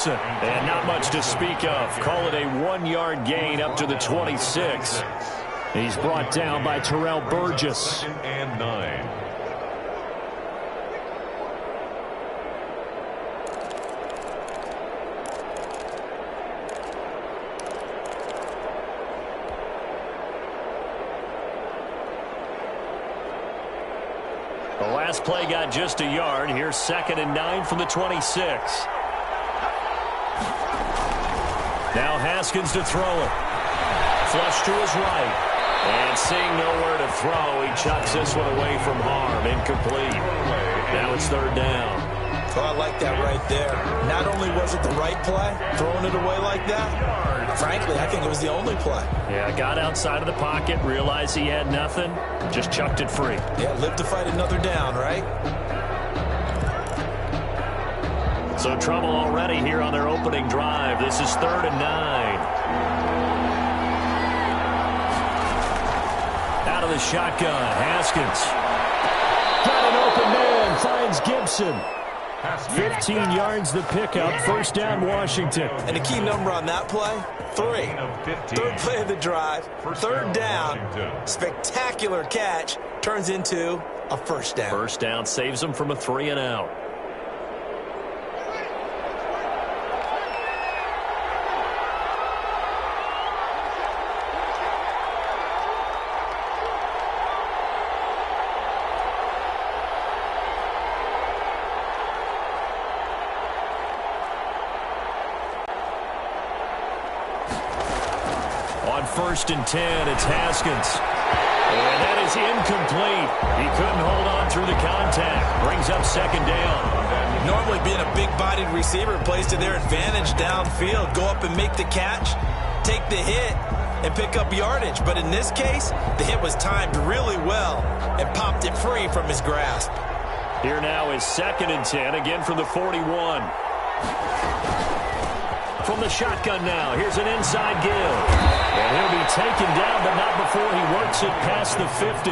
Jefferson. And not much to speak of. Call it a 1-yard gain up to the 26. He's brought down by Terrell Burgess. And 9. The last play got just a yard. Here's 2nd and 9 from the 26. Now Haskins to throw it. Flush to his right. And seeing nowhere to throw, he chucks this one away from harm. Incomplete. Now it's 3rd down. Oh, I like that right there. Not only was it the right play, throwing it away like that, frankly, I think it was the only play. Yeah, got outside of the pocket, realized he had nothing, just chucked it free. Yeah, live to fight another down, right? So trouble already here on their opening drive. This is 3rd and 9. Out of the shotgun, Haskins. Got an open man, finds Gibson. 15 yards the pickup, 1st down Washington. And the key number on that play, 3. 3rd play of the drive, 3rd down, spectacular catch, turns into a 1st down. 1st down saves them from a 3 and out. On 1st and 10, it's Haskins. And that is incomplete. He couldn't hold on through the contact. Brings up 2nd down. Normally being a big-bodied receiver plays to their advantage downfield. Go up and make the catch, take the hit, and pick up yardage. But in this case, the hit was timed really well and popped it free from his grasp. Here now is 2nd and 10, again from the 41. From the shotgun now, here's an inside give. And he'll be taken down, but not before he works it past the 50.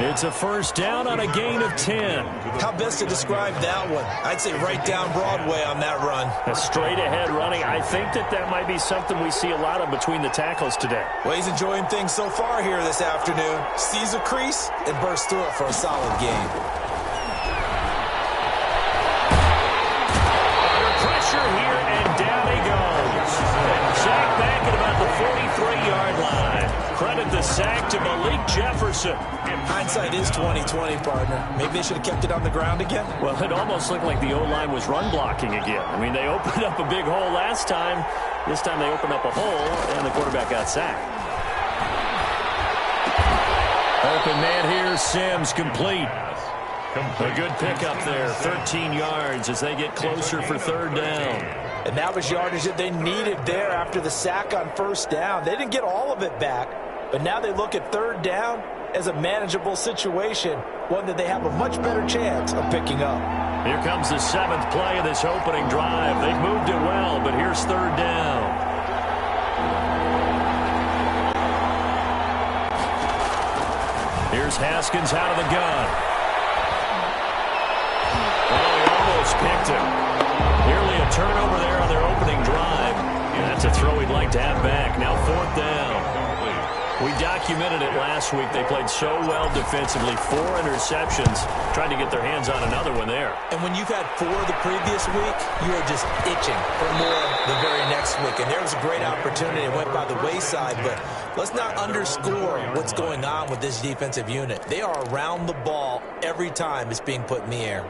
It's a 1st down on a gain of 10. How best to describe that one? I'd say right down Broadway on that run. A straight-ahead running. I think that might be something we see a lot of between the tackles today. Well, he's enjoying things so far here this afternoon. Sees a crease and bursts through it for a solid gain. Under pressure here, and down he goes. Sack back at about the 43-yard line. Credit the sack to Malik Jefferson. Hindsight is 20/20, partner. Maybe they should have kept it on the ground again. Well, it almost looked like the O-line was run blocking again. I mean, they opened up a big hole last time. This time they opened up a hole, and the quarterback got sacked. Open man here, Sims, complete. A good pickup there, 13 yards as they get closer for 3rd down. And that was yardage that they needed there after the sack on 1st down. They didn't get all of it back, but now they look at 3rd down as a manageable situation, one that they have a much better chance of picking up. Here comes the 7th play of this opening drive. They've moved it well, but here's 3rd down. Here's Haskins out of the gun. Oh, he almost picked him. Nearly a turnover there on their opening drive. And that's a throw he'd like to have back. Now 4th down. We documented it last week. They played so well defensively. 4 interceptions. Tried to get their hands on another one there. And when you've had 4 the previous week, you are just itching for more the very next week. And there was a great opportunity. It went by the wayside. But let's not underscore what's going on with this defensive unit. They are around the ball every time it's being put in the air.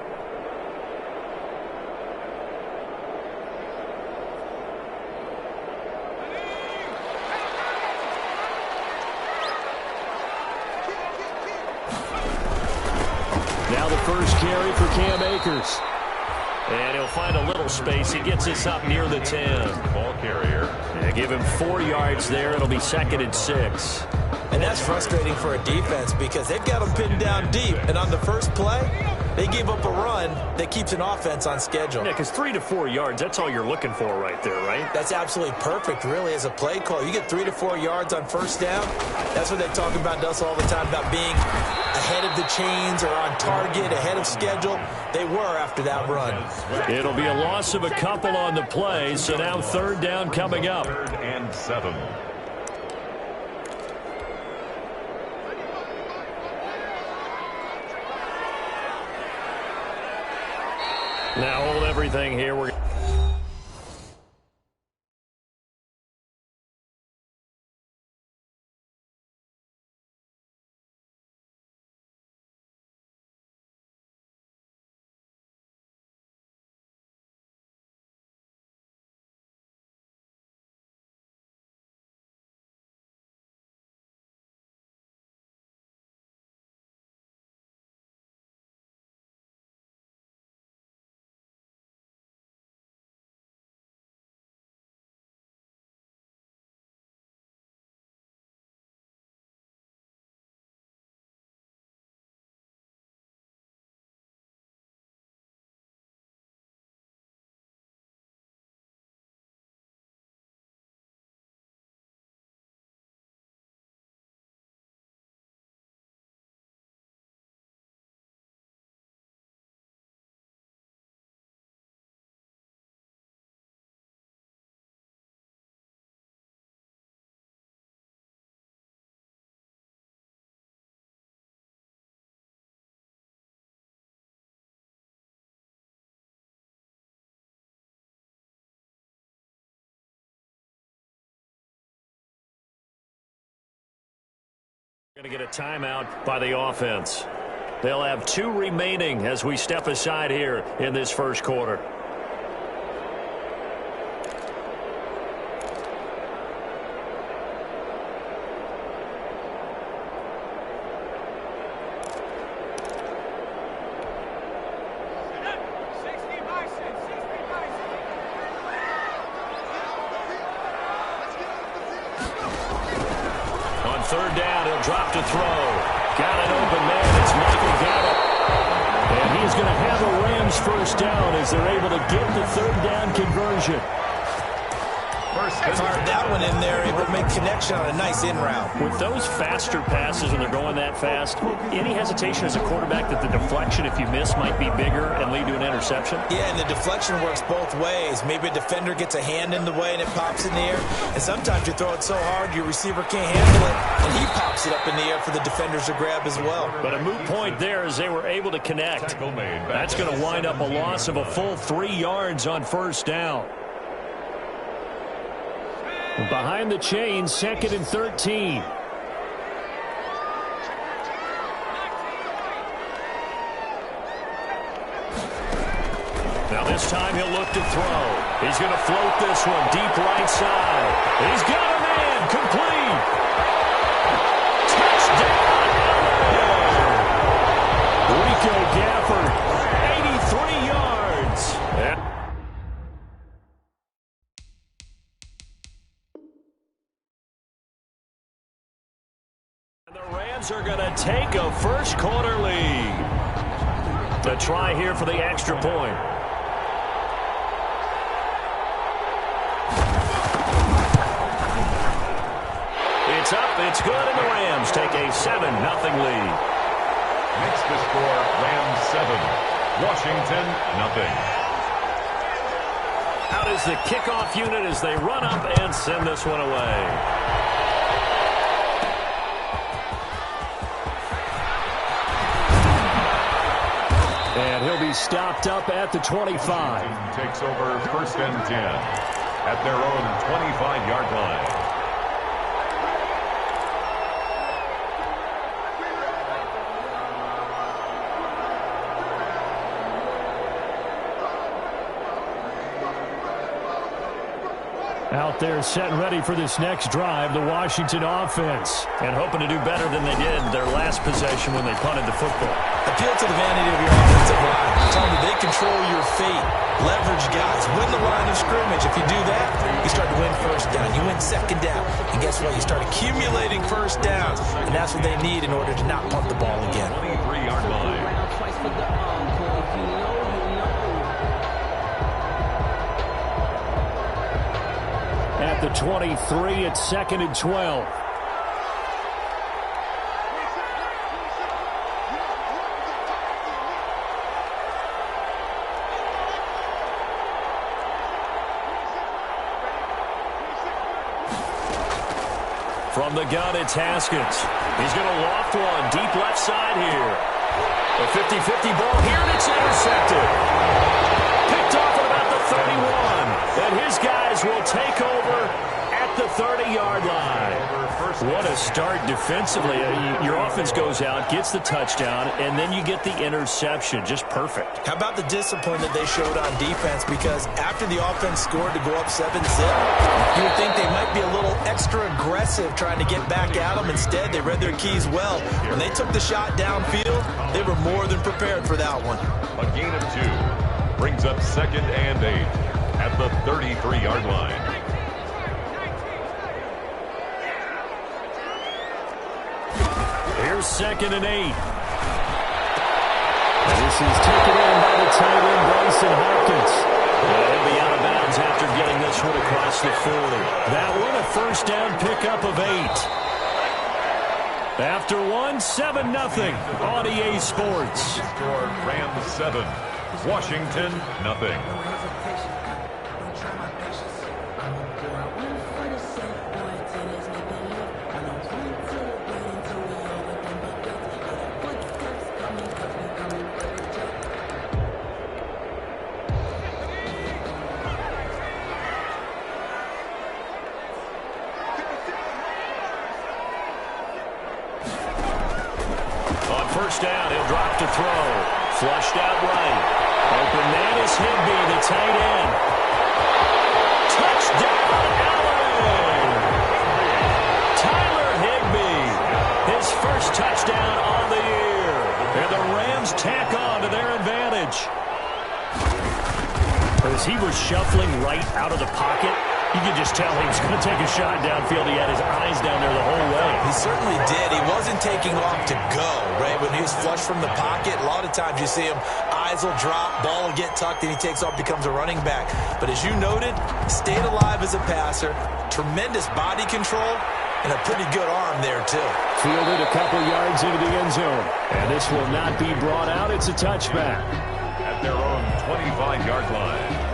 Now the first carry for Cam Akers. And he'll find a little space. He gets us up near the 10. Ball carrier. And give him 4 yards there. It'll be 2nd and 6. And that's frustrating for a defense because they've got them pinned down deep. And on the first play, They gave up a run that keeps an offense on schedule. Yeah, because 3 to 4 yards, that's all you're looking for right there, right? That's absolutely perfect, really, as a play call. You get 3 to 4 yards on first down. That's what they talk about us all the time, about being ahead of the chains or on target, ahead of schedule. They were after that run. It'll be a loss of a couple on the play, so now third down coming up. 3rd and 7. Now hold everything here. Going to get a timeout by the offense. They'll have 2 remaining as we step aside here in this first quarter. Third down, he'll drop to throw. Got an open man. It's Michael Gallup. And he's going to have the Rams first down as they're able to get the third down conversion. Fired that one in there, able to make connection on a nice in route. With those faster passes when they're going that fast, any hesitation as a quarterback that the deflection, if you miss, might be bigger and lead to an interception? Yeah, and the deflection works both ways. Maybe a defender gets a hand in the way and it pops in the air. And sometimes you throw it so hard your receiver can't handle it, and he pops it up in the air for the defenders to grab as well. But a moot point there as they were able to connect. That's going to wind up a loss of a full 3 yards on first down. Behind the chains, 2nd and 13. Now this time he'll look to throw. He's going to float this one deep right side. He's got a man complete. Touchdown! Rico Gafford, 83 yards. Yeah. The Rams are going to take a first quarter lead. The try here for the extra point. It's up, it's good, and the Rams take a 7-0 lead. Makes the score Rams 7, Washington nothing. Out is the kickoff unit as they run up and send this one away. And he'll be stopped up at the 25. Takes over 1st and 10 at their own 25-yard line. Out there set and ready for this next drive, the Washington offense. And hoping to do better than they did their last possession when they punted the football. Appeal to the vanity of your offensive line. Tell them they control your fate. Leverage guys. Win the line of scrimmage. If you do that, you start start to win first down. You win second down. And guess what? You start accumulating first downs. And that's what they need in order to not punt the ball again. 23-yard line. At the 23, it's 2nd and 12. From the gun, it's Haskins. He's going to loft one deep left side here. A 50-50 ball here, and it's intercepted. Picked off at about the 31. And his guys will take over at the 30-yard line. What a start defensively. Your offense goes out, gets the touchdown, and then you get the interception. Just perfect. How about the discipline that they showed on defense? Because after the offense scored to go up 7-zip, you would think they might be a little extra aggressive trying to get back at them. Instead, they read their keys well. When they took the shot downfield, they were more than prepared for that one. A gain of 2 brings up 2nd and 8 at the 33-yard line. Here's 2nd and 8. And this is taken in by the tight end, Bryson Hopkins. He'll be out of bounds after getting this one across the 40. That one a first down pickup of 8. After 7-0 on EA Sports. Score Rams 7, Washington nothing. Down, he'll drop to throw. Flushed out right. Open man is Higbee, the tight end. Touchdown, Allen! Tyler Higbee, his first touchdown on the year. And the Rams tack on to their advantage. As he was shuffling right out of the pocket, you could just tell he was going to take a shot downfield. He had his eyes down there the whole way. He certainly did. He wasn't taking off to go, right? When he was flushed from the pocket, a lot of times you see him, eyes will drop, ball will get tucked, and he takes off, becomes a running back. But as you noted, stayed alive as a passer, tremendous body control, and a pretty good arm there, too. Fielded a couple yards into the end zone. And this will not be brought out. It's a touchback. At their own 25-yard line.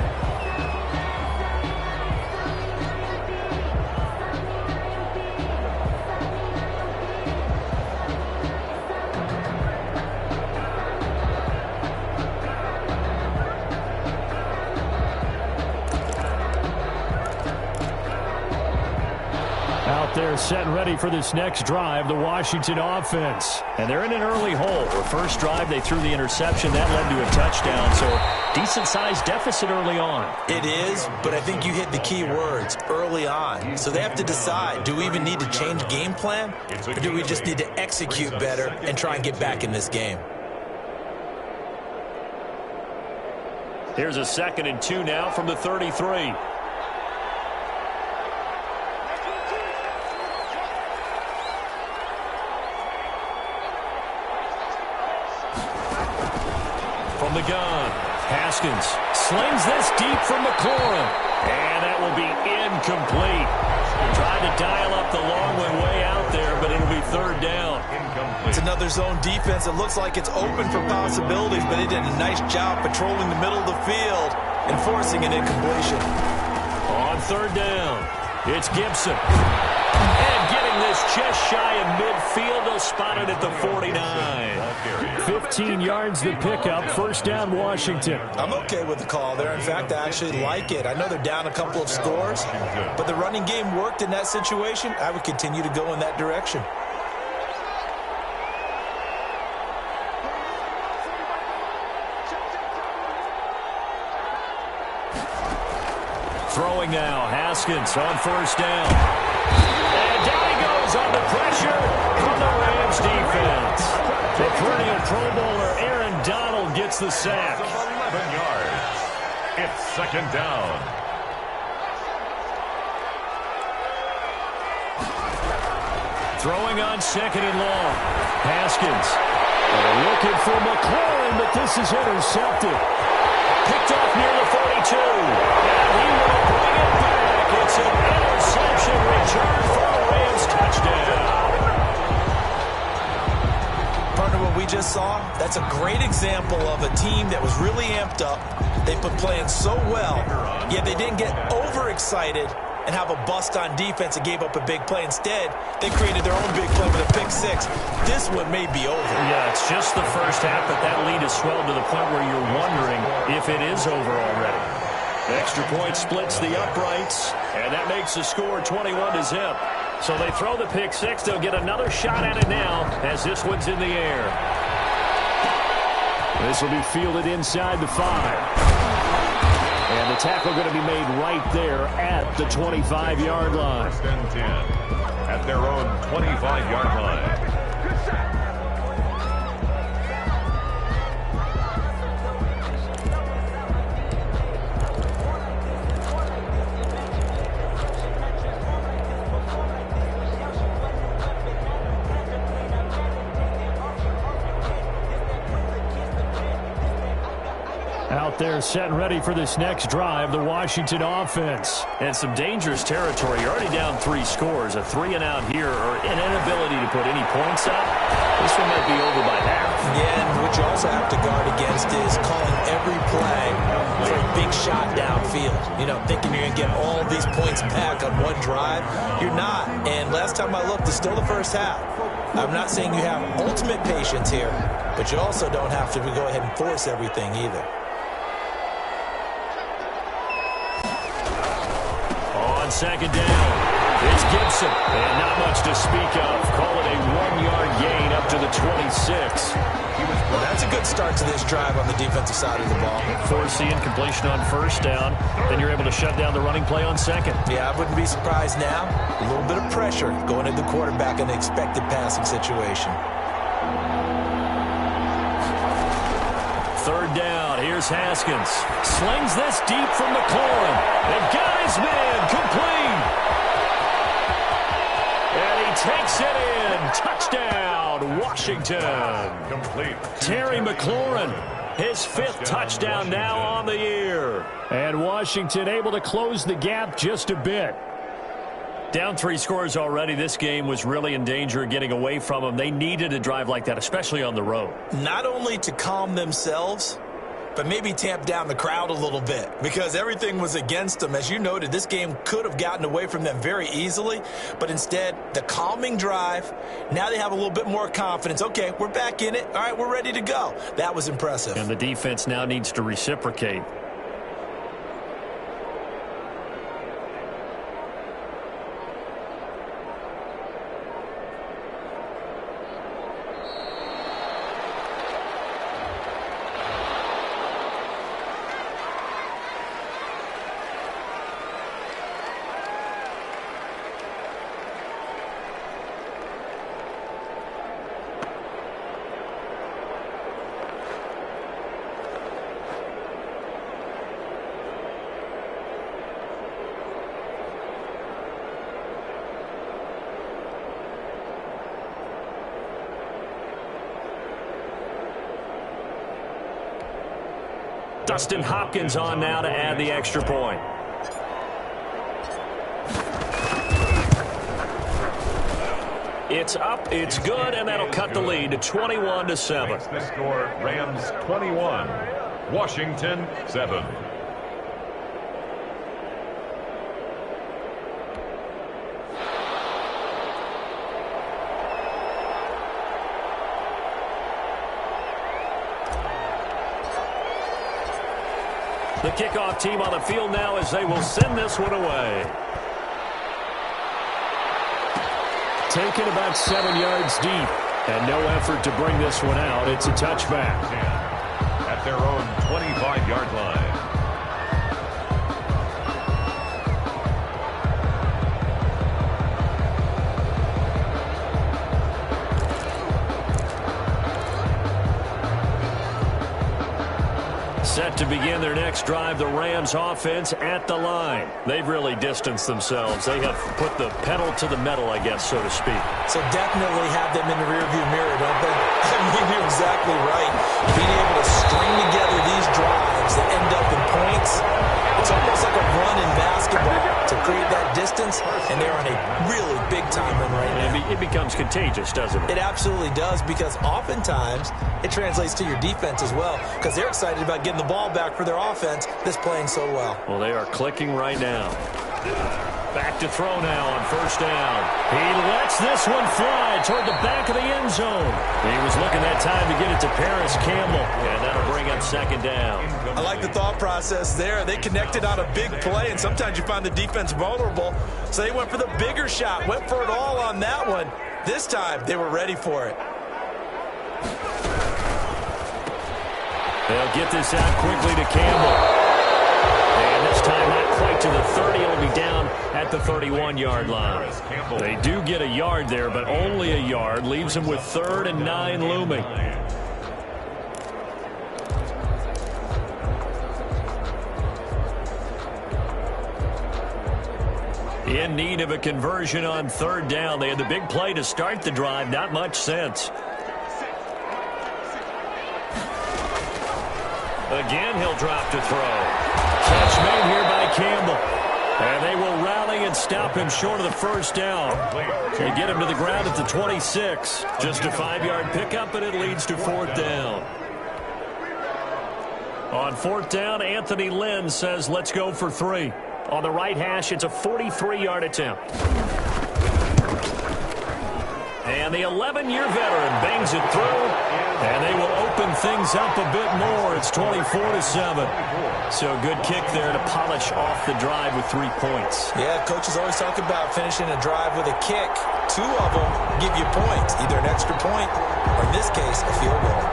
They're set and ready for this next drive, the Washington offense. And they're in an early hole. The first drive, they threw the interception. That led to a touchdown, so decent-sized deficit early on. It is, but I think you hit the key words, early on. So they have to decide, do we even need to change game plan, or do we just need to execute better and try and get back in this game? Here's a 2nd and 2 now from the 33. From the gun, Haskins slings this deep from McLaurin, and that will be incomplete. Tried to dial up the long one way out there, but it'll be 3rd down. It's another zone defense. It looks like it's open for possibilities, but they did a nice job patrolling the middle of the field and forcing an incompletion. On 3rd down, it's Gibson. And getting this just shy of midfield, they'll spot it at the 49. 15 yards the pickup, first down Washington. I'm okay with the call there. In fact, I actually like it. I know they're down a couple of scores, but the running game worked in that situation. I would continue to go in that direction. Throwing now, Haskins on 1st down. And down he goes under pressure from the Rams defense. The perennial Pro Bowler Aaron Donald gets the sack. 11 yards. It's 2nd down. Throwing on second and long. Haskins. Looking for McLaurin, but this is intercepted. Picked off near the 42. And he will bring it back. It's an interception return for a Rams touchdown. Partner, what we just saw, that's a great example of a team that was really amped up. They've been playing so well, yet they didn't get overexcited and have a bust on defense and gave up a big play. Instead, they created their own big play with a pick six. This one may be over. Yeah, it's just the first half, but that lead has swelled to the point where you're wondering if it is over already. The extra point splits the uprights, and that makes the score 21-0. So they throw the pick six. They'll get another shot at it now as this one's in the air. This will be fielded inside the 5. And the tackle going to be made right there at the 25-yard line. First and 10 at their own 25-yard line. Out there set and ready for this next drive, the Washington offense. And some dangerous territory. You're already down 3 scores. A 3-and-out here or an inability to put any points up. This one might be over by half. Yeah, and what you also have to guard against is calling every play for a big shot downfield. You know, thinking you're going to get all these points back on one drive. You're not. And last time I looked, it's still the first half. I'm not saying you have ultimate patience here, but you also don't have to go ahead and force everything either. On second down, it's Gibson. And not much to speak of. Call it a 1-yard gain up to the 26. Well, that's a good start to this drive on the defensive side of the ball. Force the incompletion on first down. Then you're able to shut down the running play on second. Yeah, I wouldn't be surprised now. A little bit of pressure going at the quarterback in the expected passing situation. Third down, here's Haskins. Slings this deep from McLaurin. They've got his man complete. And he takes it in. Touchdown, Washington. Complete. Terry McLaurin, his 5th touchdown now on the year. And Washington able to close the gap just a bit. Down 3 scores already. This game was really in danger of getting away from them. They needed a drive like that, especially on the road. Not only to calm themselves, but maybe tamp down the crowd a little bit because everything was against them. As you noted, this game could have gotten away from them very easily, but instead, the calming drive, now they have a little bit more confidence. Okay, we're back in it. All right, we're ready to go. That was impressive. And the defense now needs to reciprocate. Dustin Hopkins on now to add the extra point. It's up, it's good, and that'll cut the lead to 21-7. Makes the score Rams 21, Washington 7. The kickoff team on the field now as they will send this one away. Taken about 7 yards deep, and no effort to bring this one out. It's a touchback. At their own 25-yard line. Set to begin their next drive, the Rams offense at the line. They've really distanced themselves. They have put the pedal to the metal, I guess, so to speak. So definitely have them in the rearview mirror, don't they? I mean, you're exactly right. Being able to string together these drives that end up in points, it's almost like a run in basketball to create that distance, and they're on a really big-time run right now. It becomes contagious, doesn't it? It absolutely does, because oftentimes it translates to your defense as well, because they're excited about getting the ball back for their offense that's playing so well. Well, they are clicking right now. Back to throw now on first down. He lets this one fly toward the back of the end zone. He was looking that time to get it to Paris Campbell, and that'll bring up second down. I like the thought process there. They connected on a big play, and sometimes you find the defense vulnerable, so they went for the bigger shot, went for it all on that one. This time, they were ready for it. They'll get this out quickly to Campbell. And this time not quite to the 30. It'll be down at the 31-yard line. They do get a yard there, but only a yard. Leaves them with 3rd and 9 looming. In need of a conversion on 3rd down. They had the big play to start the drive. Not much sense. Again, he'll drop to throw. Catch made here by Campbell. And they will rally and stop him short of the first down. They get him to the ground at the 26. Just a 5-yard pickup, and it leads to 4th down. On 4th down, Anthony Lynn says, let's go for 3. On the right hash, it's a 43-yard attempt. And the 11-year veteran bangs it through, and they will open things up a bit more. It's 24-7. So a good kick there to polish off the drive with 3 points. Yeah, coaches always talk about finishing a drive with a kick. 2 of them give you points, either an extra point or, in this case, a field goal.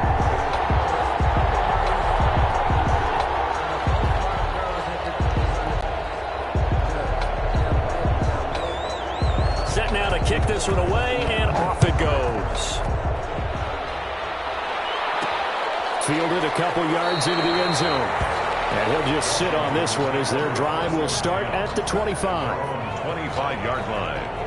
Now to kick this one away, and off it goes. Fielded a couple yards into the end zone. And he'll just sit on this one as their drive will start at the 25. 25-yard line.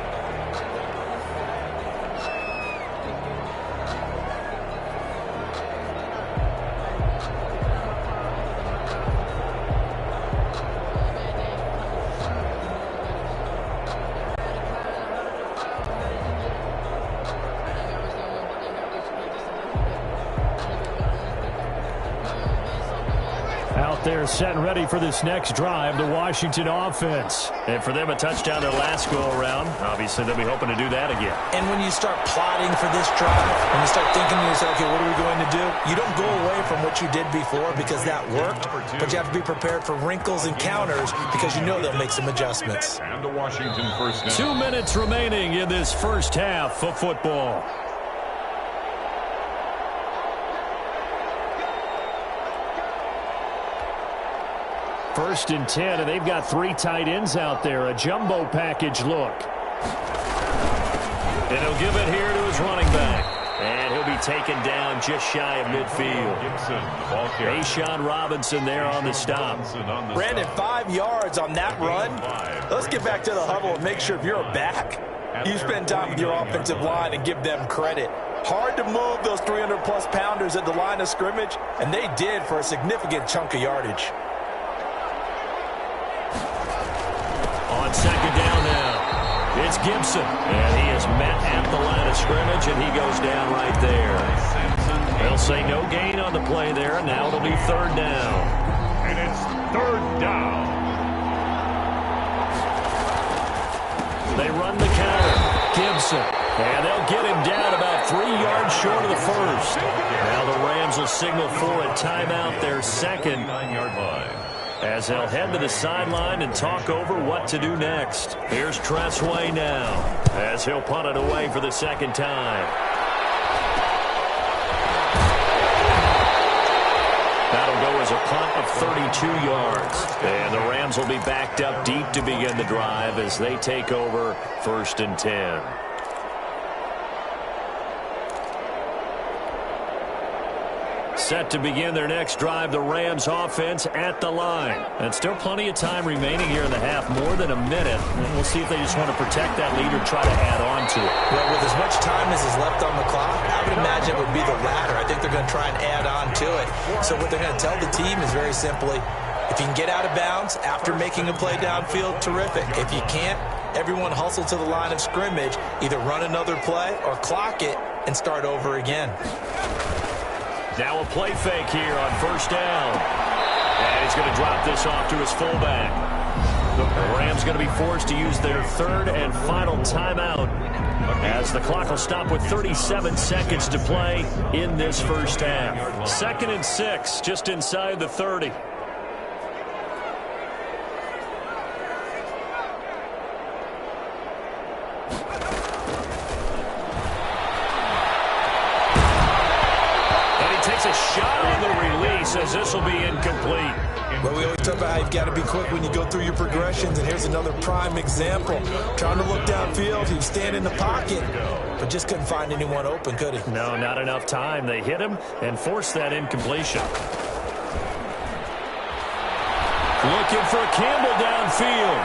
They're set and ready for this next drive, the Washington offense. And for them, a touchdown their last go-around. Obviously, they'll be hoping to do that again. And when you start plotting for this drive, when you start thinking to yourself, okay, what are we going to do? You don't go away from what you did before because that worked, but you have to be prepared for wrinkles and counters because you know they'll make some adjustments. And the Washington first down. 2 minutes remaining in this first half of football. First and 10, and they've got 3 tight ends out there. A jumbo package look. And he'll give it here to his running back. And he'll be taken down just shy of midfield. A'Shawn Robinson there on the stop. Brandon, 5 yards on that run. Let's get back to the huddle and make sure if you're a back, you spend time with your offensive line and give them credit. Hard to move those 300-plus pounders at the line of scrimmage, and they did for a significant chunk of yardage. On second down now, it's Gibson. And he is met at the line of scrimmage, and he goes down right there. They'll say no gain on the play there. Now it'll be 3rd down. And it's 3rd down. They run the counter. Gibson. And they'll get him down about 3 yards short of the first. Now the Rams will signal for a timeout, their second. 9-yard line. As they'll head to the sideline and talk over what to do next. Here's Tressway now as he'll punt it away for the second time. That'll go as a punt of 32 yards. And the Rams will be backed up deep to begin the drive as they take over 1st and 10. Set to begin their next drive, the Rams offense at the line. And still plenty of time remaining here in the half, more than a minute. And we'll see if they just want to protect that lead or try to add on to it. Well, with as much time as is left on the clock, I would imagine it would be the latter. I think they're going to try and add on to it. So what they're going to tell the team is very simply, if you can get out of bounds after making a play downfield, terrific. If you can't, everyone hustle to the line of scrimmage, either run another play or clock it and start over again. Now a play fake here on first down. And he's going to drop this off to his fullback. The Rams going to be forced to use their third and final timeout as the clock will stop with 37 seconds to play in this first half. 2nd and 6, just inside the 30. A shot on the release as this will be incomplete. Well, we always talk about how you've got to be quick when you go through your progressions, and here's another prime example. Trying to look downfield, he was standing in the pocket, but just couldn't find anyone open, could he? No, not enough time. They hit him and forced that incompletion. Looking for Campbell downfield.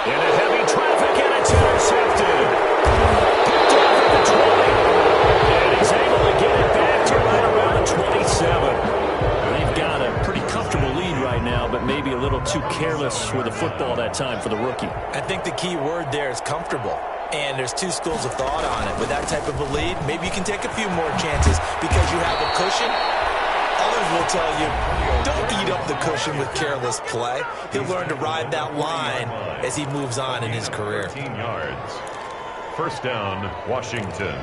In a heavy traffic, and it's intercepted. Picked off at the 20. And he's able to get it back to right around the 27. They've got a pretty comfortable lead right now, but maybe a little too careless with the football that time for the rookie. I think the key word there is comfortable. And there's two schools of thought on it. With that type of a lead, maybe you can take a few more chances because you have a cushion. Others will tell you, don't eat up the cushion with careless play. He'll learn to ride that line as he moves on in his career. 13 yards. First down, Washington.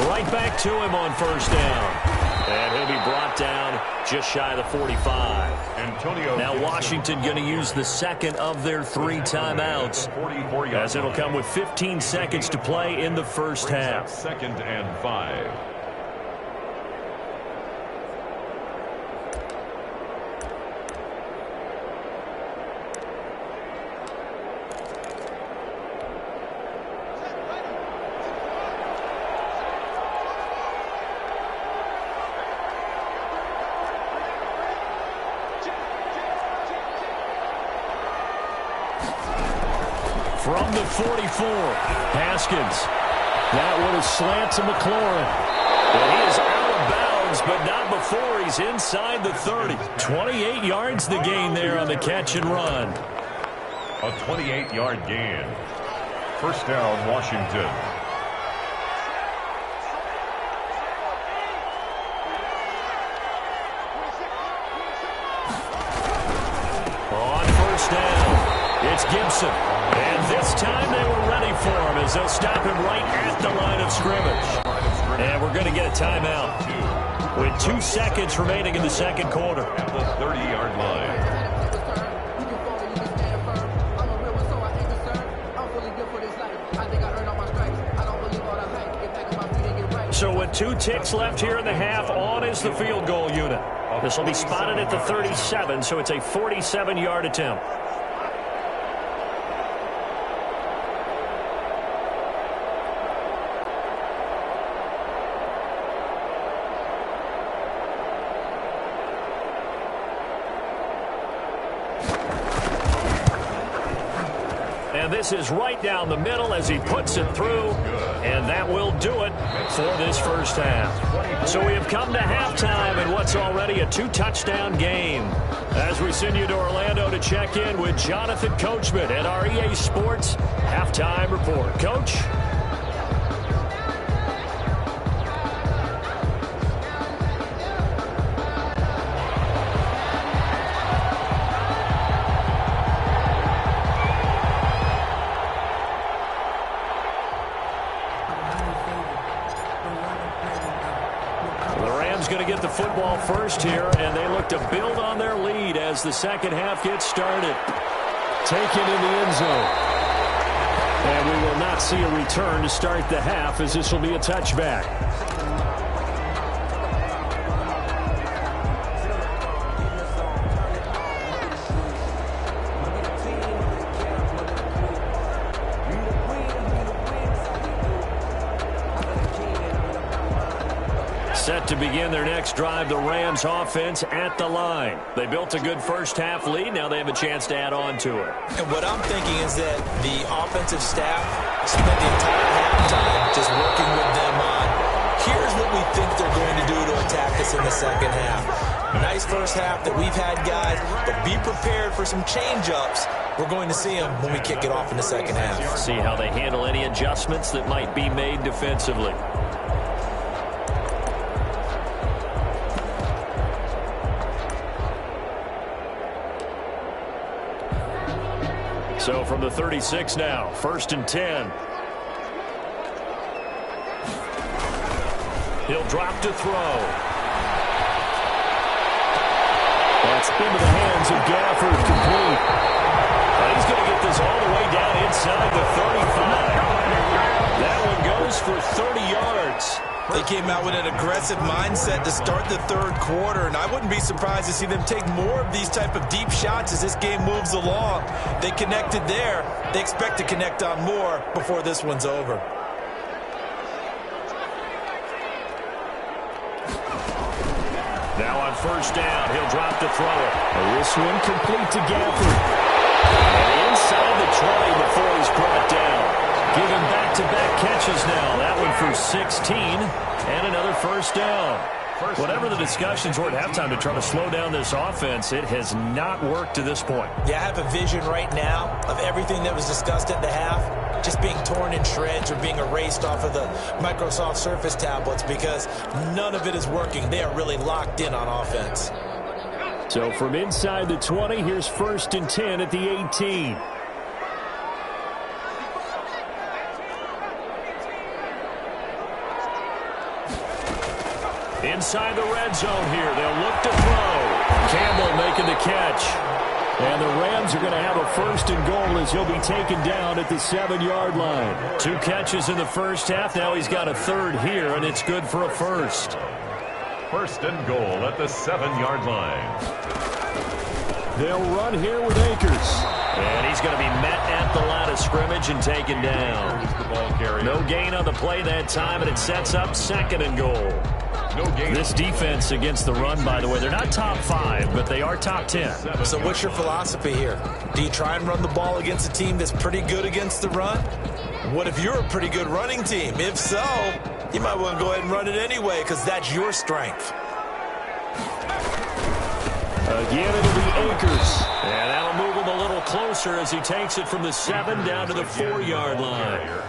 Right back to him on first down. And he'll be brought down just shy of the 45. Now Washington going to use the second of their 3 timeouts, as it'll come with 15 seconds to play in the first half. 2nd and 5. From the 44, Haskins. That one is slant to McLaurin. And he is out of bounds, but not before he's inside the 30. 28 yards the gain there on the catch and run. A 28-yard gain. First down, Washington. On first down, it's Gibson. And this time they were ready for him as they'll stop him right at the line of scrimmage. And we're going to get a timeout with 2 seconds remaining in the second quarter. At the 30-yard line. So with 2 ticks left here in the half, on is the field goal unit. This will be spotted at the 37, so it's a 47-yard attempt. And this is right down the middle as he puts it through. And that will do it for this first half. So we have come to halftime in what's already a 2-touchdown game. As we send you to Orlando to check in with Jonathan Coachman at our EA Sports Halftime Report. Coach? is going to get the football first here, and they look to build on their lead as the second half gets started. Taken in the end zone. And we will not see a return to start the half, as this will be a touchback. Set to begin their next drive, the Rams offense at the line. They built a good first half lead. Now they have a chance to add on to it. And what I'm thinking is that the offensive staff spent the entire halftime just working with them on, here's what we think they're going to do to attack us in the second half. Nice first half that we've had, guys, but be prepared for some change-ups. We're going to see them when we kick it off in the second half. See how they handle any adjustments that might be made defensively. So from the 36 now, 1st and 10. He'll drop to throw. That's into the hands of Gafford, complete. He's going to get this all the way down inside the 35. That one goes for 30 yards. They came out with an aggressive mindset to start the third quarter, and I wouldn't be surprised to see them take more of these type of deep shots as this game moves along. They connected there. They expect to connect on more before this one's over. Now on 1st down, he'll drop to throw it. This one complete to Gafford. And inside the 20 before he's brought down. Give him back-to-back catches now. That one for 16 and another 1st down. Whatever the discussions were at halftime to try to slow down this offense, it has not worked to this point. Yeah, I have a vision right now of everything that was discussed at the half just being torn in shreds or being erased off of the Microsoft Surface tablets because none of it is working. They are really locked in on offense. So from inside the 20, here's 1st and 10 at the 18. Inside the red zone here. They'll look to throw. Campbell making the catch. And the Rams are going to have a 1st and goal as he'll be taken down at the 7-yard line. 2 catches in the first half. Now he's got a 3rd here, and it's good for a 1st. 1st and goal at the 7-yard line. They'll run here with Akers. And he's going to be met at the line of scrimmage and taken down. No gain on the play that time, and it sets up 2nd and goal. This defense against the run, by the way, they're not top 5, but they are top 10. So what's your philosophy here? Do you try and run the ball against a team that's pretty good against the run? What if you're a pretty good running team? If so, you might want to go ahead and run it anyway because that's your strength. Again, it'll be Akers. And that'll move him a little closer as he takes it from the 7 down to the 4-yard line.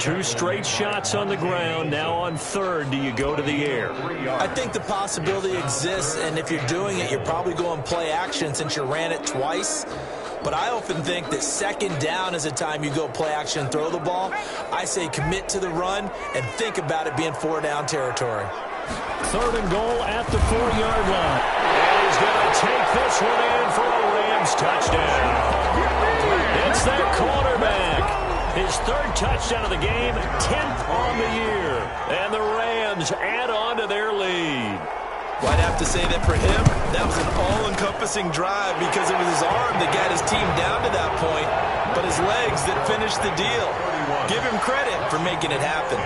2 straight shots on the ground. Now on 3rd, do you go to the air? I think the possibility exists, and if you're doing it, you're probably going play action since you ran it twice. But I often think that 2nd down is a time you go play action and throw the ball. I say commit to the run and think about it being 4-down territory. 3rd and goal at the 4-yard line. And he's going to take this one in for a Rams touchdown. It's their quarterback. His 3rd touchdown of the game, 10th on the year. And the Rams add on to their lead. Well, I'd have to say that for him, that was an all-encompassing drive because it was his arm that got his team down to that point, but his legs that finished the deal. Give him credit for making it happen.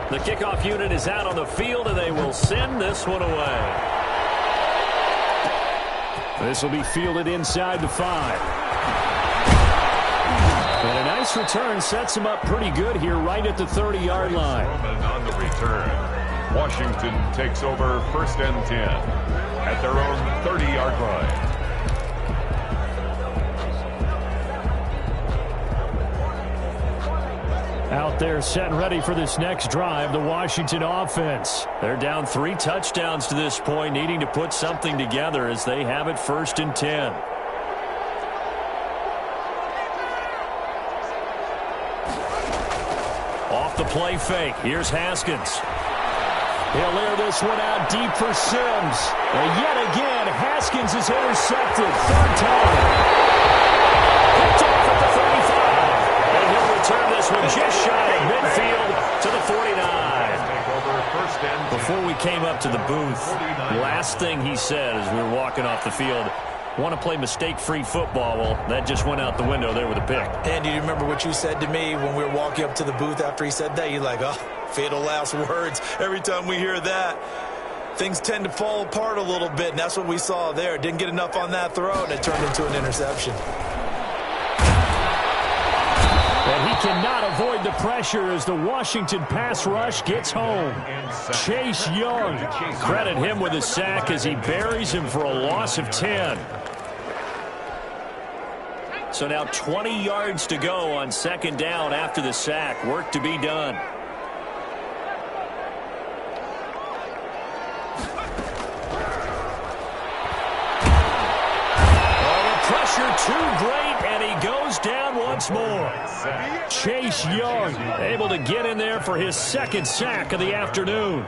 The kickoff unit is out on the field, and they will send this one away. This will be fielded inside the 5. And a nice return sets him up pretty good here right at the 30-yard line. On the return, Washington takes over 1st and 10 at their own 30-yard line. Out there set and ready for this next drive, the Washington offense. They're down 3 touchdowns to this point, needing to put something together as they have it 1st and 10. Off the play fake. Here's Haskins. He'll air this one out deep for Sims. And yet again, Haskins is intercepted. 3rd time. Picked off at the 35. And he'll return this one just shy of midfield to the 49. Before we came up to the booth, last thing he said as we were walking off the field, want to play mistake-free football. Well, that just went out the window there with a pick. And do you remember what you said to me when we were walking up to the booth after he said that? You're like, oh, fatal last words. Every time we hear that, things tend to fall apart a little bit, and that's what we saw there. Didn't get enough on that throw, and it turned into an interception. And he cannot avoid the pressure as the Washington pass rush gets home. Chase Young. Credit him with a sack as he buries him for a loss of 10. So now 20 yards to go on 2nd down after the sack. Work to be done. Pressure too great, and he goes down once more. Chase Young able to get in there for his 2nd sack of the afternoon.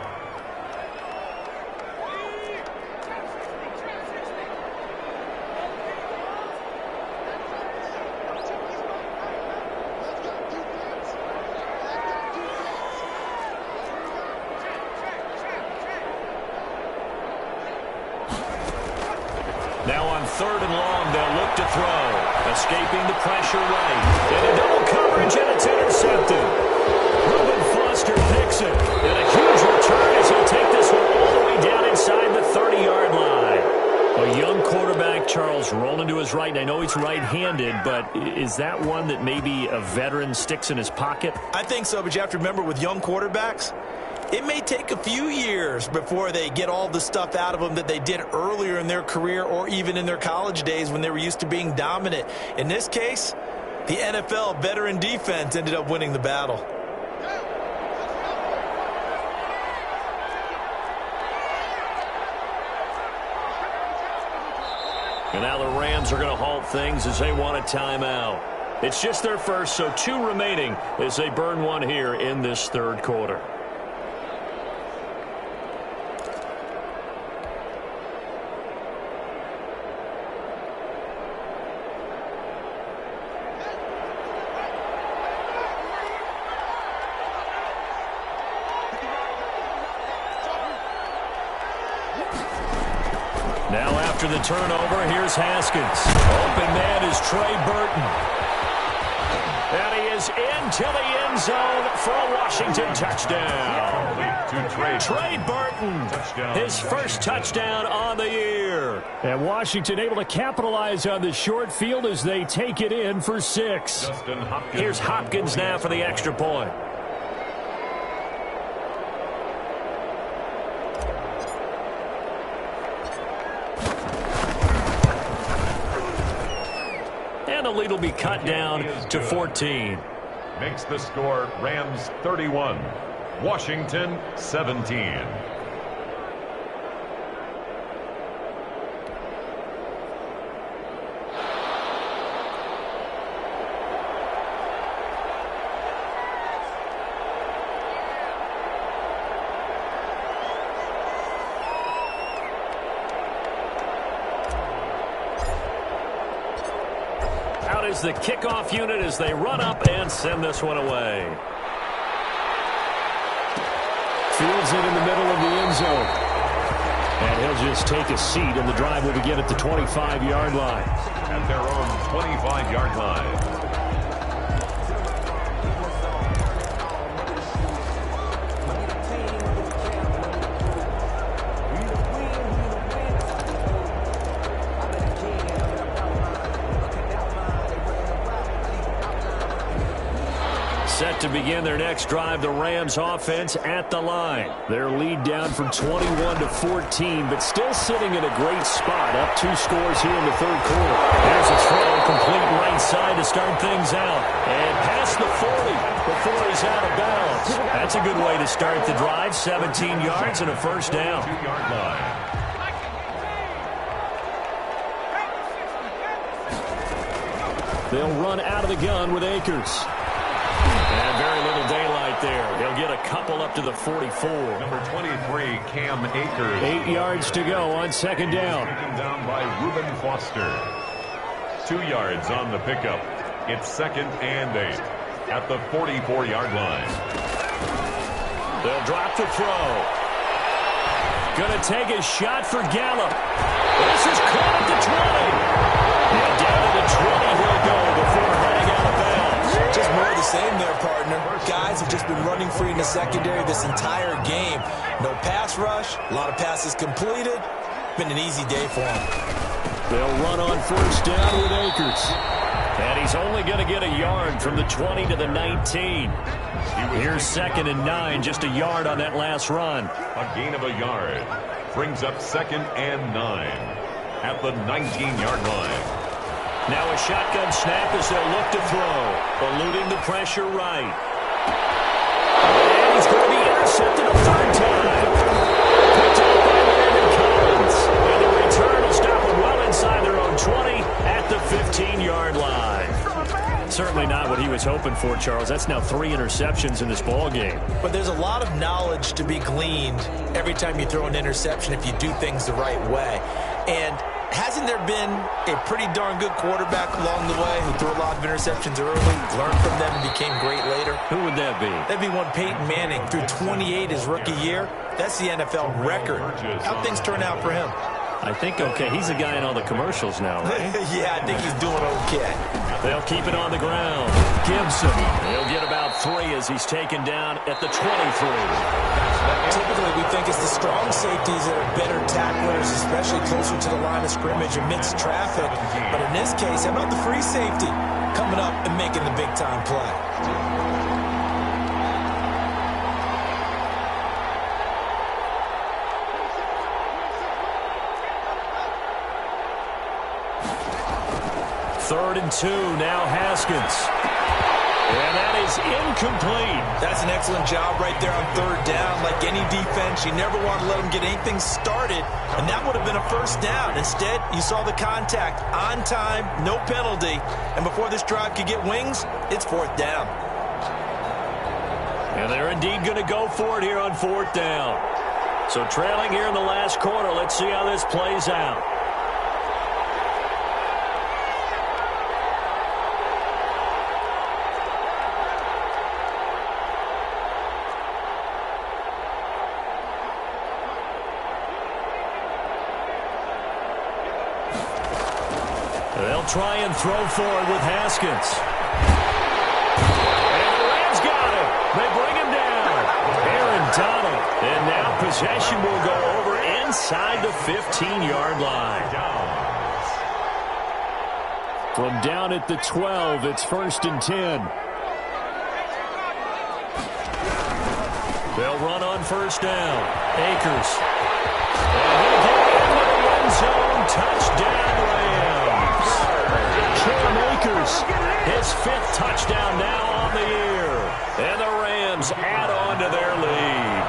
Now on 3rd and long, they'll look to throw. Escaping the pressure right. Into double coverage, and it's intercepted. Reuben Foster picks it. And a huge return as he'll take this one all the way down inside the 30-yard line. A young quarterback, Charles, rolling to his right. And I know he's right-handed, but is that one that maybe a veteran sticks in his pocket? I think so, but you have to remember with young quarterbacks, it may take a few years before they get all the stuff out of them that they did earlier in their career or even in their college days when they were used to being dominant. In this case, the NFL veteran defense ended up winning the battle. And now the Rams are going to halt things as they want a timeout. It's just their first, so 2 remaining as they burn one here in this 3rd quarter. Now after the turnover, here's Haskins. Open man is Trey Burton. And he is into the end zone for a Washington touchdown. Trey Burton, his first touchdown on the year. And Washington able to capitalize on the short field as they take it in for 6. Here's Hopkins now for the extra point. And the lead will be cut down to 14. Makes the score Rams 31, Washington 17. Is the kickoff unit as they run up and send this one away. Fields it in the middle of the end zone. And he'll just take a seat, and the drive will begin at the 25-yard line. At their own 25-yard line. Set to begin their next drive, the Rams offense at the line. Their lead down from 21-14, but still sitting in a great spot, up 2 scores here in the third quarter. There's a throw, complete right side to start things out. And past the 40 before he's out of bounds. That's a good way to start the drive, 17 yards and a first down. 2-yard line. They'll run out of the gun with Akers. And very little daylight there. He'll get a couple up to the 44. Number 23, Cam Akers. 8 yards to go on second down. Taken down by Reuben Foster. 2 yards on the pickup. It's 2nd and 8 at the 44-yard line. They'll drop the throw. Going to take a shot for Gallup. This is caught at the 20. And down to the 20 he'll go before heading out of bounds. Just more of the same there, partner. Guys have just been running free in the secondary this entire game. No pass rush, a lot of passes completed. Been an easy day for them. They'll run on first down with Akers. And he's only going to get a yard from the 20 to the 19. Here's 2nd and 9, just a yard on that last run. A gain of a yard brings up 2nd and 9 at the 19-yard line. Now a shotgun snap as they'll look to throw. Eluding the pressure right. And he's going to be intercepted a third time. Picked up by Landon Collins. And the return will stop them well inside their own 20 at the 15-yard line. Certainly not what he was hoping for, Charles. That's now 3 interceptions in this ball game. But there's a lot of knowledge to be gleaned every time you throw an interception if you do things the right way. And hasn't there been a pretty darn good quarterback along the way who threw a lot of interceptions early, learned from them, and became great later? Who would that be? That'd be one Peyton Manning. Threw 28 his rookie year. That's the NFL record. How'd things turn out for him? I think okay. He's a guy in all the commercials now, right? Yeah, I think he's doing okay. They'll keep it on the ground. Gibson. He'll get about 3 as he's taken down at the 23. Typically, we think it's the strong safeties that are better tacklers, especially closer to the line of scrimmage amidst traffic. But in this case, how about the free safety coming up and making the big-time play? Third and 2, now Haskins. And that is incomplete. That's an excellent job right there on third down. Like any defense, you never want to let them get anything started, and that would have been a first down. Instead, you saw the contact on time, no penalty, and before this drive could get wings, it's 4th down. And they're indeed going to go for it here on 4th down. So trailing here in the last quarter, let's see how this plays out. They'll try and throw forward with Haskins. And the Rams got him. They bring him down. Aaron Donald. And now possession will go over inside the 15-yard line. From down at the 12, it's 1st and 10. They'll run on first down. Akers. And he'll get into the end zone. Touchdown, Rams. Cam Akers, his 5th touchdown now on the year. And the Rams add on to their lead.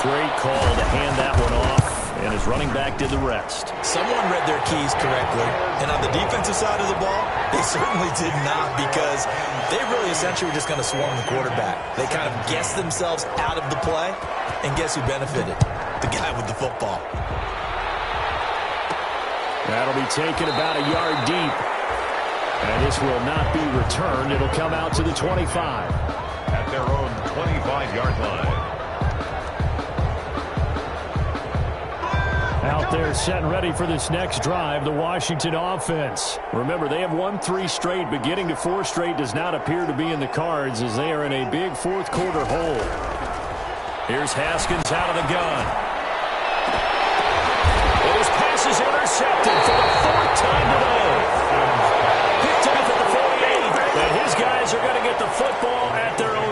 Great call to hand that one off. And his running back did the rest. Someone read their keys correctly. And on the defensive side of the ball, they certainly did not, because they really essentially were just going to swarm the quarterback. They kind of guessed themselves out of the play. And guess who benefited? The guy with the football. That'll be taken about a yard deep. And this will not be returned. It'll come out to the 25. At their own 25-yard line. Out there set and ready for this next drive, the Washington offense. Remember, they have won 3 straight, but getting to 4 straight does not appear to be in the cards as they are in a big 4th quarter hole. Here's Haskins out of the gun. And his pass is intercepted for the 4th time today. Picked off at the 48. And his guys are going to get the football at their own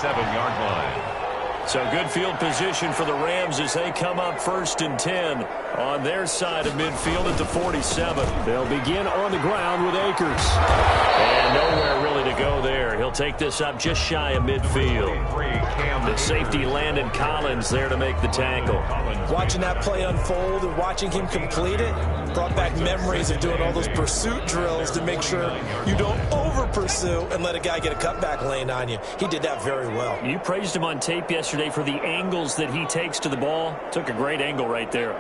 47-yard line. So good field position for the Rams as they come up 1st and 10 on their side of midfield at the 47. They'll begin on the ground with Akers. And nowhere really to go there. He'll take this up just shy of midfield. The safety Landon Collins there to make the tackle. Watching that play unfold and watching him complete it brought back memories of doing all those pursuit drills to make sure you don't over-pursue and let a guy get a cutback lane on you. He did that very well. You praised him on tape yesterday for the angles that he takes to the ball. Took a great angle right there.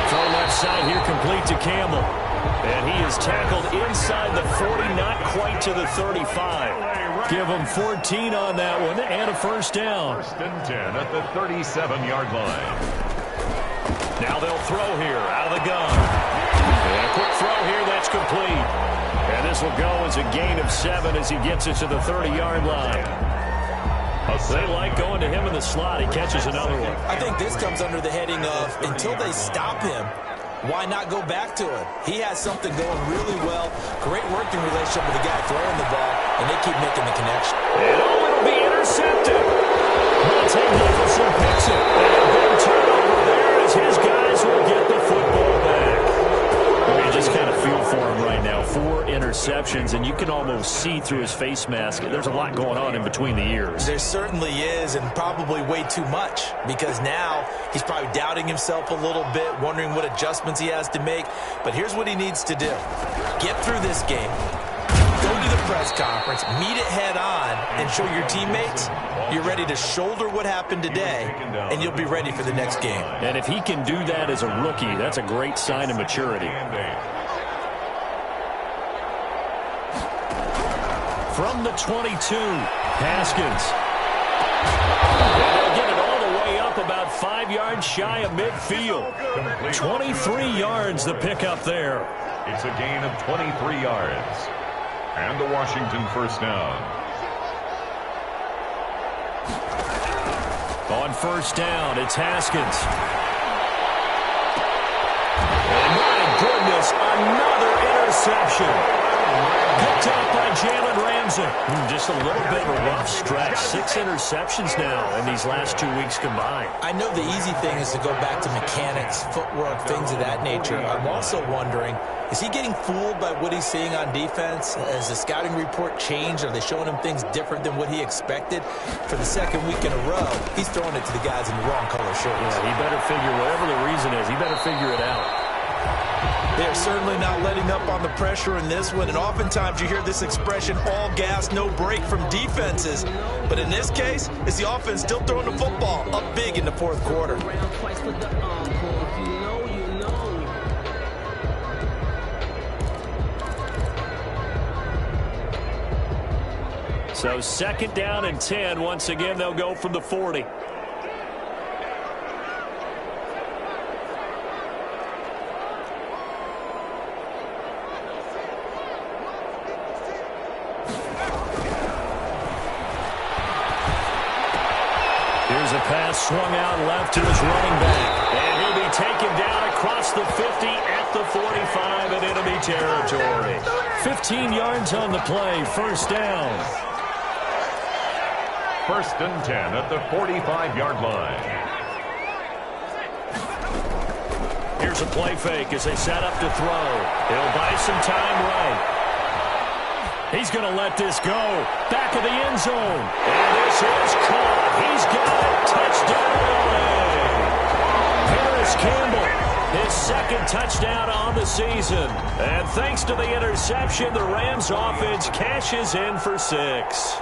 Throw left side here complete to Campbell. And he is tackled inside the 40, not quite to the 35. Give him 14 on that one and a first down. 1st and 10 at the 37-yard line. Now they'll throw here out of the gun. And a quick throw here, that's complete. And this will go as a gain of 7 as he gets it to the 30-yard line. They like going to him in the slot. He catches another one. I think this comes under the heading of until they stop him, why not go back to it? He has something going really well. Great working relationship with the guy throwing the ball, and they keep making the connection. And it'll be intercepted. Monte Nicholson picks it. And a big turnover there as his guys will get the football back. You just kind of feel for him right now. 4 interceptions, and you can almost see through his face mask. There's a lot going on in between the ears. There certainly is, and probably way too much, because now he's probably doubting himself a little bit, wondering what adjustments he has to make. But here's what he needs to do. Get through this game, go to the press conference, meet it head on, and show your teammates you're ready to shoulder what happened today, and you'll be ready for the next game. And if he can do that as a rookie, that's a great sign of maturity. From the 22, Haskins. And they'll get it all the way up about 5 yards shy of midfield. 23 yards the pickup there. It's a gain of 23 yards. And the Washington first down. On first down, it's Haskins. And my goodness, another interception. Picked up by Jalen Ramsey. Just a little bit of a rough stretch. 6 interceptions now in these last 2 weeks combined. I know the easy thing is to go back to mechanics, footwork, things of that nature. I'm also wondering, is he getting fooled by what he's seeing on defense? Has the scouting report changed? Are they showing him things different than what he expected? For the 2nd week in a row, he's throwing it to the guys in the wrong color shirts. Yeah, he better figure, whatever the reason is, he better figure it out. They're certainly not letting up on the pressure in this one, and oftentimes you hear this expression, all gas, no break from defenses. But in this case, it's the offense still throwing the football up big in the 4th quarter. So 2nd down and 10. Once again, they'll go from the 40. Here's a pass swung out left to his running back. And he'll be taken down across the 50 at the 45 in enemy territory. 15 yards on the play, first down. 1st and 10 at the 45-yard line. Here's a play fake as they set up to throw. He'll buy some time right. He's going to let this go. Back of the end zone. And this is caught. He's got it. Touchdown, LA. Paris Campbell, his 2nd touchdown on the season. And thanks to the interception, the Rams offense cashes in for 6.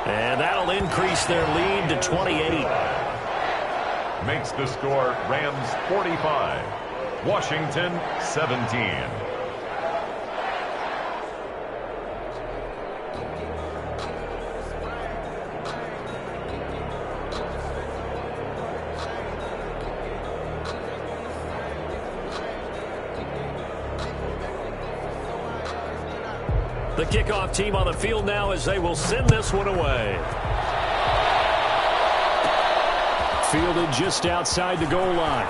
And that'll increase their lead to 28. Makes the score Rams 45. Washington 17. The kickoff team on the field now as they will send this one away. Fielded just outside the goal line.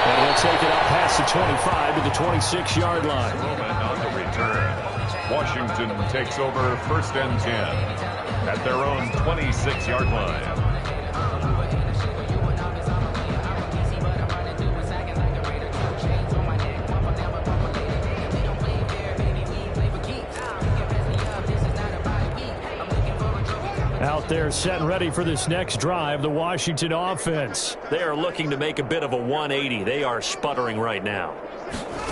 And he'll take it up past the 25 to the 26-yard line. Moment on the return. Washington takes over 1st and 10 at their own 26-yard line. Out there set and ready for this next drive, the Washington offense. They are looking to make a bit of a 180. They are sputtering right now.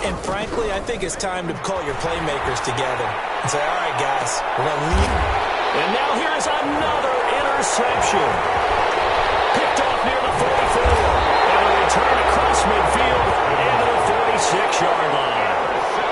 And frankly, I think it's time to call your playmakers together and say, all right, guys, we're going to lead. And now here's another interception. Picked off near the 44. And a return across midfield into the 36-yard line.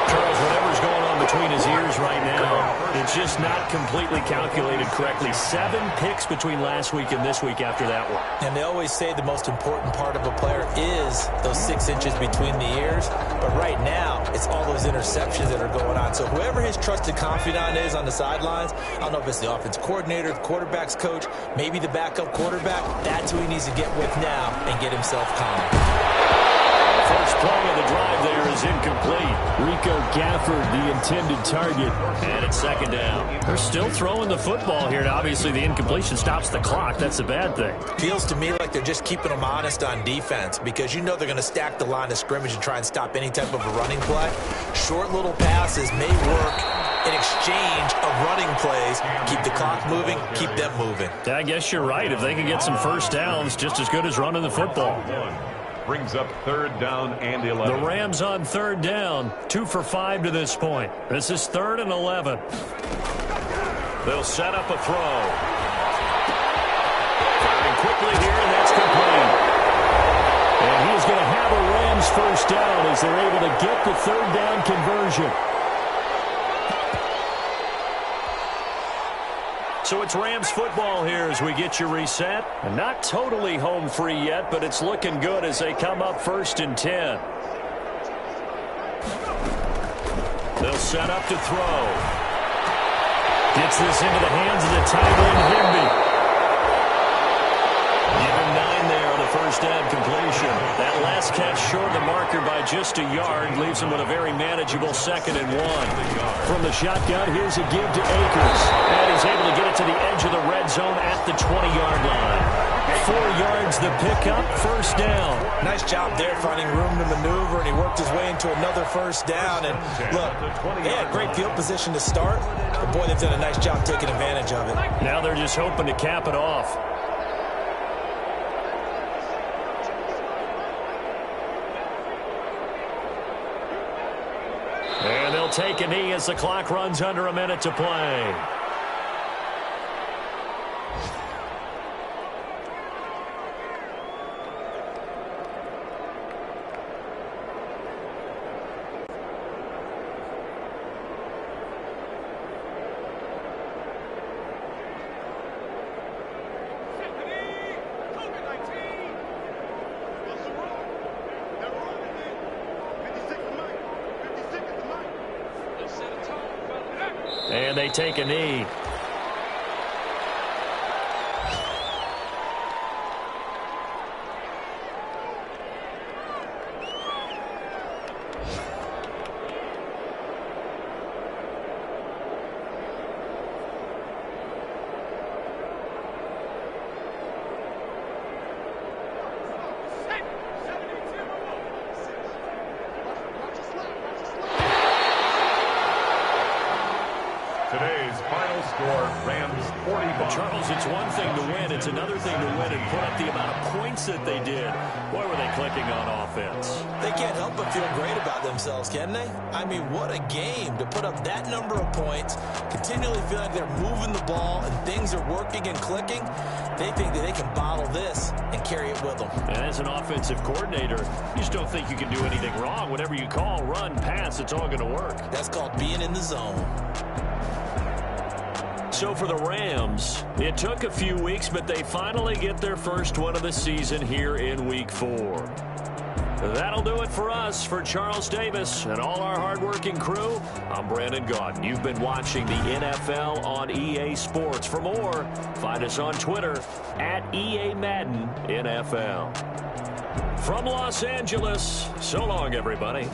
Charles, whatever's going on between his ears right now, it's just not completely calculated correctly. 7 picks between last week and this week after that one. And they always say the most important part of a player is those 6 inches between the ears. But right now, it's all those interceptions that are going on. So whoever his trusted confidant is on the sidelines, I don't know if it's the offense coordinator, the quarterback's coach, maybe the backup quarterback, that's who he needs to get with now and get himself calm. First play of the drive there is incomplete. Rico Gafford, the intended target. And it's 2nd down. They're still throwing the football here. And obviously, the incompletion stops the clock. That's a bad thing. Feels to me like they're just keeping them honest on defense because you know they're going to stack the line of scrimmage and try and stop any type of a running play. Short little passes may work in exchange of running plays. Keep the clock moving, keep them moving. I guess you're right. If they can get some first downs, just as good as running the football. Brings up 3rd down and 11. The Rams on 3rd down. 2 for 5 to this point. This is 3rd and 11. They'll set up a throw. Firing quickly here, and that's complete. And he's going to have a Rams first down as they're able to get the 3rd down conversion. So it's Rams football here as we get you reset. And not totally home free yet, but it's looking good as they come up 1st and 10. They'll set up to throw. Gets this into the hands of the tight end, Higby. Give him 9 there on the first down completion. That last catch short of the marker by just a yard leaves him with a very manageable 2nd and 1. From the shotgun, here's a give to Akers. And he's able to get it to the edge of the red zone at the 20-yard line. 4 yards the pickup, first down. Nice job there finding room to maneuver, and he worked his way into another first down. And look, they had great field position to start, but boy, they've done a nice job taking advantage of it. Now they're just hoping to cap it off. And they'll take a knee as the clock runs under a minute to play. And they take a knee. Today's final score, Rams 40. Charles, it's one thing to win. It's another thing to win and put up the amount of points that they did. Boy, were they clicking on offense. They can't help but feel great about themselves, can they? I mean, what a game to put up that number of points, continually feel like they're moving the ball and things are working and clicking. They think that they can bottle this and carry it with them. And as an offensive coordinator, you just don't think you can do anything wrong. Whatever you call, run, pass, it's all going to work. That's called being in the zone. So for the Rams, it took a few weeks, but they finally get their first one of the season here in Week 4. That'll do it for us. For Charles Davis and all our hardworking crew, I'm Brandon Gaudin. You've been watching the NFL on EA Sports. For more, find us on Twitter at EA Madden NFL. From Los Angeles, so long, everybody.